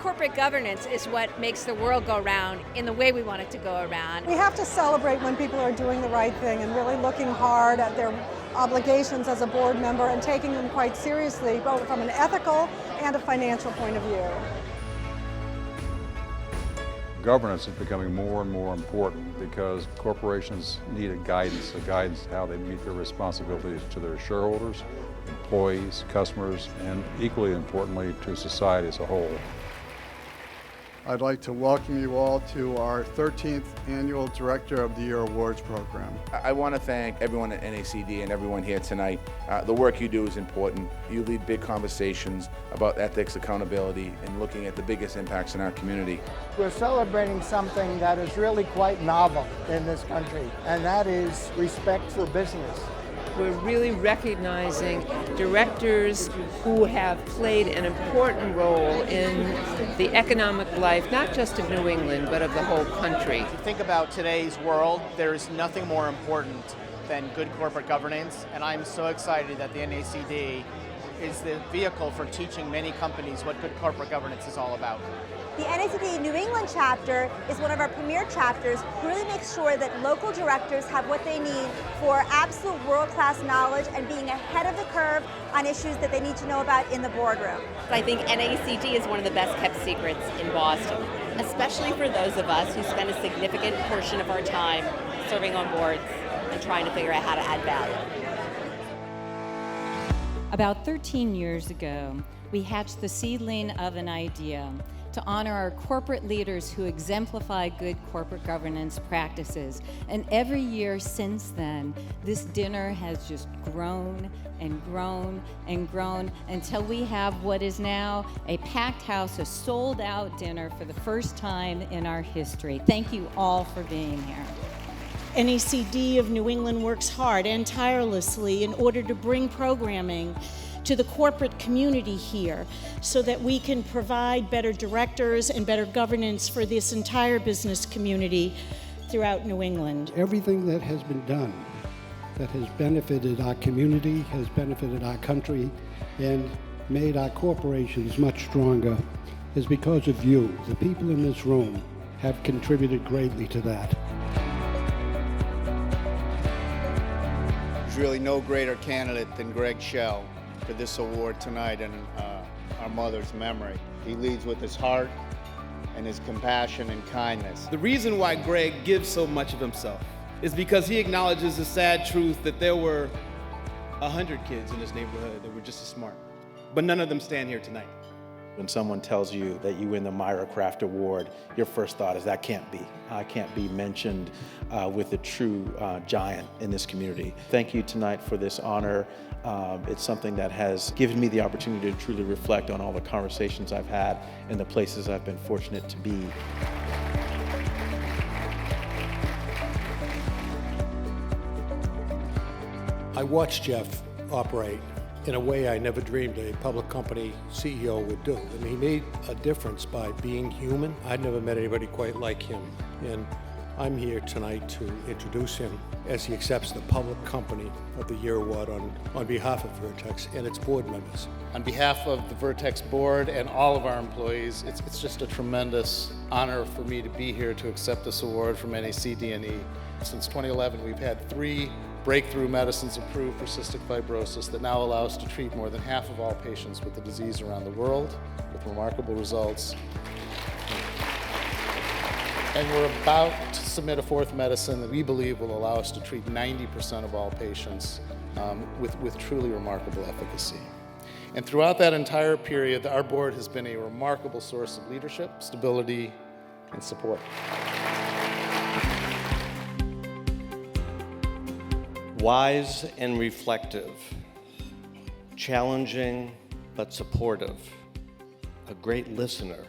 corporate governance is what makes the world go round in the way we want it to go around. We have to celebrate when people are doing the right thing and really looking hard at their obligations as a board member and taking them quite seriously, both from an ethical and a financial point of view. Governance is becoming more and more important because corporations need a guidance how they meet their responsibilities to their shareholders, employees, customers, and equally importantly to society as a whole. I'd like to welcome you all to our 13th Annual Director of the Year Awards program. I want to thank everyone at NACD and everyone here tonight. The work you do is important. You lead big conversations about ethics, accountability, and looking at the biggest impacts in our community. We're celebrating something that is really quite novel in this country, and that is respect for business. We're really recognizing directors who have played an important role in the economic life, not just of New England, but of the whole country. If you think about today's world, there is nothing more important than good corporate governance, and I'm so excited that the NACD is the vehicle for teaching many companies what good corporate governance is all about. The NACD New England chapter is one of our premier chapters who really makes sure that local directors have what they need for absolute world-class knowledge and being ahead of the curve on issues that they need to know about in the boardroom. I think NACD is one of the best kept secrets in Boston, especially for those of us who spend a significant portion of our time serving on boards and trying to figure out how to add value. About 13 years ago, we hatched the seedling of an idea to honor our corporate leaders who exemplify good corporate governance practices. And every year since then, this dinner has just grown and grown and grown until we have what is now a packed house, a sold-out dinner for the first time in our history. Thank you all for being here. NACD of New England works hard and tirelessly in order to bring programming to the corporate community here so that we can provide better directors and better governance for this entire business community throughout New England. Everything that has been done that has benefited our community, has benefited our country, and made our corporations much stronger is because of you. The people in this room have contributed greatly to that. There's really no greater candidate than Greg Schell for this award tonight in our mother's memory. He leads with his heart and his compassion and kindness. The reason why Greg gives so much of himself is because he acknowledges the sad truth that there were 100 kids in this neighborhood that were just as smart, but none of them stand here tonight. When someone tells you that you win the Myra Craft Award, your first thought is that can't be. I can't be mentioned with a true giant in this community. Thank you tonight for this honor. It's something that has given me the opportunity to truly reflect on all the conversations I've had and the places I've been fortunate to be. I watched Jeff operate in a way I never dreamed a public company CEO would do. I mean, he made a difference by being human. I'd never met anybody quite like him. And I'm here tonight to introduce him as he accepts the Public Company of the Year Award on behalf of Vertex and its board members. On behalf of the Vertex board and all of our employees, it's just a tremendous honor for me to be here to accept this award from NACDNE. Since 2011, we've had 3 breakthrough medicines approved for cystic fibrosis that now allow us to treat more than half of all patients with the disease around the world with remarkable results. And we're about to submit a 4th medicine that we believe will allow us to treat 90% of all patients with truly remarkable efficacy. And throughout that entire period, our board has been a remarkable source of leadership, stability, and support. Wise and reflective, challenging but supportive, a great listener,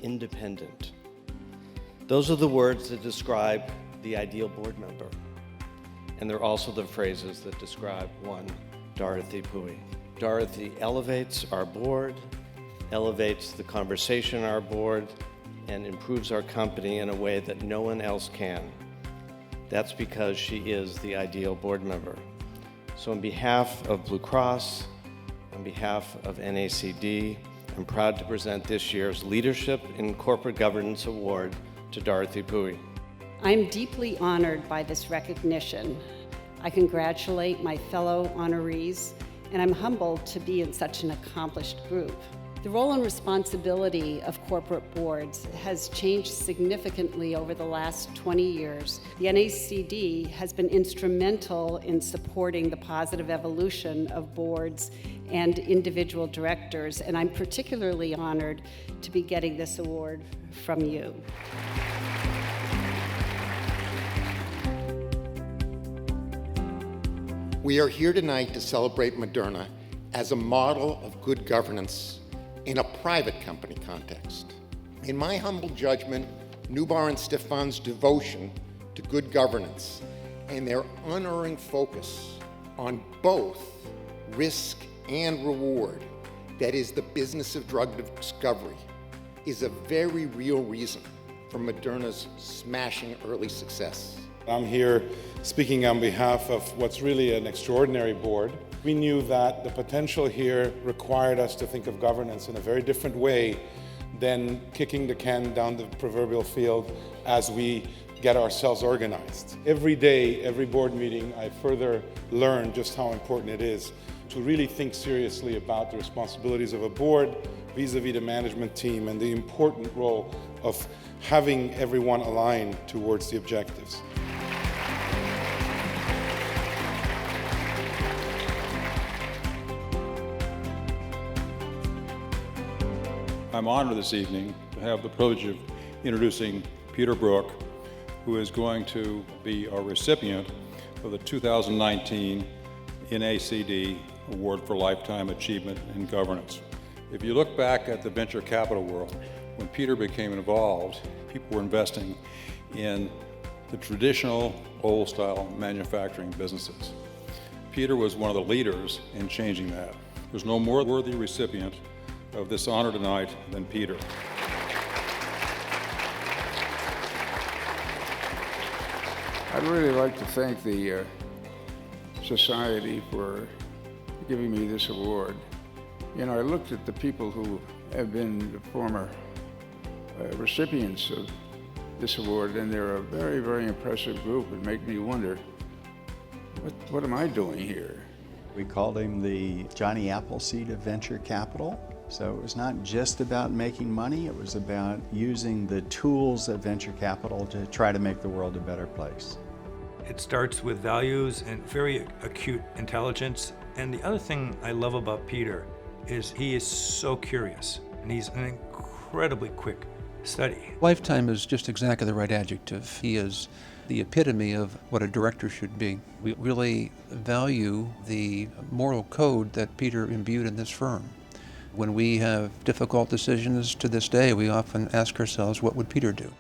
independent. Those are the words that describe the ideal board member. And they're also the phrases that describe one Dorothy Pui. Dorothy elevates our board, elevates the conversation on our board, and improves our company in a way that no one else can. That's because she is the ideal board member. So on behalf of Blue Cross, on behalf of NACD, I'm proud to present this year's Leadership in Corporate Governance Award to Dorothy Pui. I'm deeply honored by this recognition. I congratulate my fellow honorees, and I'm humbled to be in such an accomplished group. The role and responsibility of corporate boards has changed significantly over the last 20 years. The NACD has been instrumental in supporting the positive evolution of boards and individual directors, and I'm particularly honored to be getting this award from you. We are here tonight to celebrate Moderna as a model of good governance in a private company context. In my humble judgment, Nubar and Stefan's devotion to good governance and their unerring focus on both risk and reward, that is the business of drug discovery, is a very real reason for Moderna's smashing early success. I'm here speaking on behalf of what's really an extraordinary board. We knew that the potential here required us to think of governance in a very different way than kicking the can down the proverbial field as we get ourselves organized. Every day, every board meeting, I further learn just how important it is to really think seriously about the responsibilities of a board vis-a-vis the management team and the important role of having everyone aligned towards the objectives. I'm honored this evening to have the privilege of introducing Peter Brook, who is going to be our recipient of the 2019 NACD Award for Lifetime Achievement in Governance. If you look back at the venture capital world, when Peter became involved, people were investing in the traditional old-style manufacturing businesses. Peter was one of the leaders in changing that. There's no more worthy recipient of this honor tonight than Peter. I'd really like to thank the Society for giving me this award. You know, I looked at the people who have been the former recipients of this award, and they're a very, very impressive group. It made me wonder, what am I doing here? We called him the Johnny Appleseed of venture capital. So it was not just about making money, it was about using the tools of venture capital to try to make the world a better place. It starts with values and very acute intelligence. And the other thing I love about Peter is he is so curious, and he's an incredibly quick study. Lifetime is just exactly the right adjective. He is the epitome of what a director should be. We really value the moral code that Peter imbued in this firm. When we have difficult decisions to this day, we often ask ourselves, what would Peter do?